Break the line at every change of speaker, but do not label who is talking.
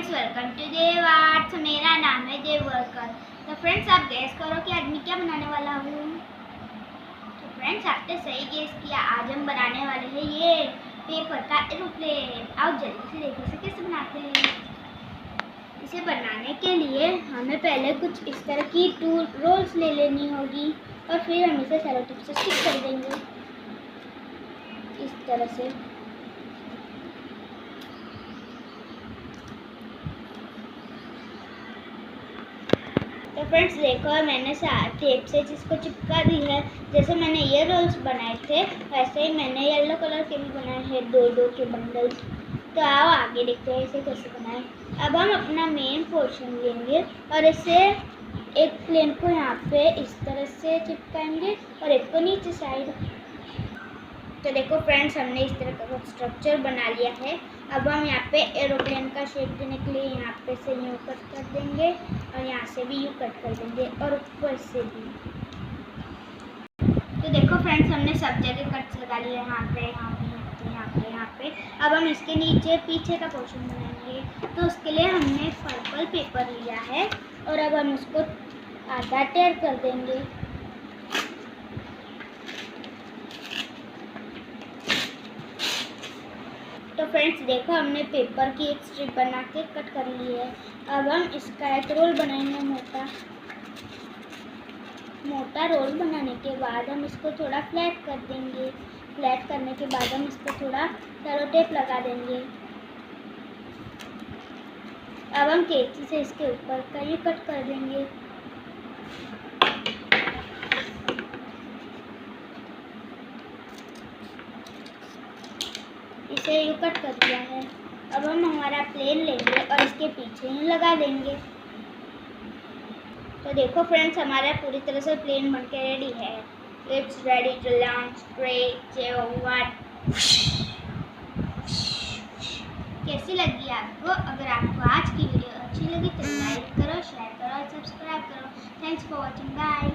Friends, welcome to Dev arts. मेरा नाम है देवकर। तो फ्रेंड्स, आप गैस करो कि आज मैं क्या बनाने वाला हूँ। तो फ्रेंड्स, आपने सही गैस किया। आज हम बनाने वाले हैं ये पेपर का एरोप्लेन। आओ जल्दी से देखो इसे कैसे बनाते हैं। इसे बनाने के लिए हमें पहले कुछ इस तरह की टूल रोल्स ले लेनी होगी और फिर हम इसे सेलो टेप से स्टिक कर देंगे इस तरह से। तो फ्रेंड्स देखो, मैंने टेप से जिसको चिपका दी है। जैसे मैंने ये रोल्स बनाए थे वैसे ही मैंने येलो कलर के भी बनाए हैं, दो दो के बंडल्स। तो आओ आगे देखते हैं इसे कैसे बनाएं। अब हम अपना मेन पोर्शन लेंगे और इसे एक प्लेन को यहाँ पे इस तरह से चिपकाएंगे और एक को नीचे साइड। तो देखो फ्रेंड्स, हमने इस तरह का स्ट्रक्चर बना लिया है। अब हम यहाँ पे एरोप्लेन का शेप देने के लिए यहाँ पे से यूँ कट कर देंगे और यहाँ से भी यूँ कट कर देंगे और ऊपर से भी। तो देखो फ्रेंड्स, हमने सब जगह कट्स लगा लिए, यहाँ पे यहाँ पे यहाँ पे यहाँ पे यहाँ पे। अब हम इसके नीचे पीछे का पोर्शन बनाएंगे। तो उसके लिए हमने पर्पल पेपर लिया है और अब हम उसको आधा टेयर कर देंगे। तो फ्रेंड्स देखो, हमने पेपर की एक स्ट्रिप बना के कट कर ली है। अब हम इसका एक रोल बनाएंगे मोटा रोल बनाने के बाद हम इसको थोड़ा फ्लैट कर देंगे। फ्लैट करने के बाद हम इसको थोड़ा सेलो टेप लगा देंगे। अब हम कैंची से इसके ऊपर का ये कट कर देंगे। इसे यूँ कट कर दिया है। अब हम हमारा प्लेन लेंगे और इसके पीछे यूँ लगा देंगे। तो देखो फ्रेंड्स, हमारा पूरी तरह से प्लेन बनके रेडी है। It's ready to launch. 3, 2, 1। कैसी लगी आपको? अगर आपको आज की वीडियो अच्छी लगी तो लाइक करो, शेयर करो और सब्सक्राइब करो। Thanks for watching. बाय।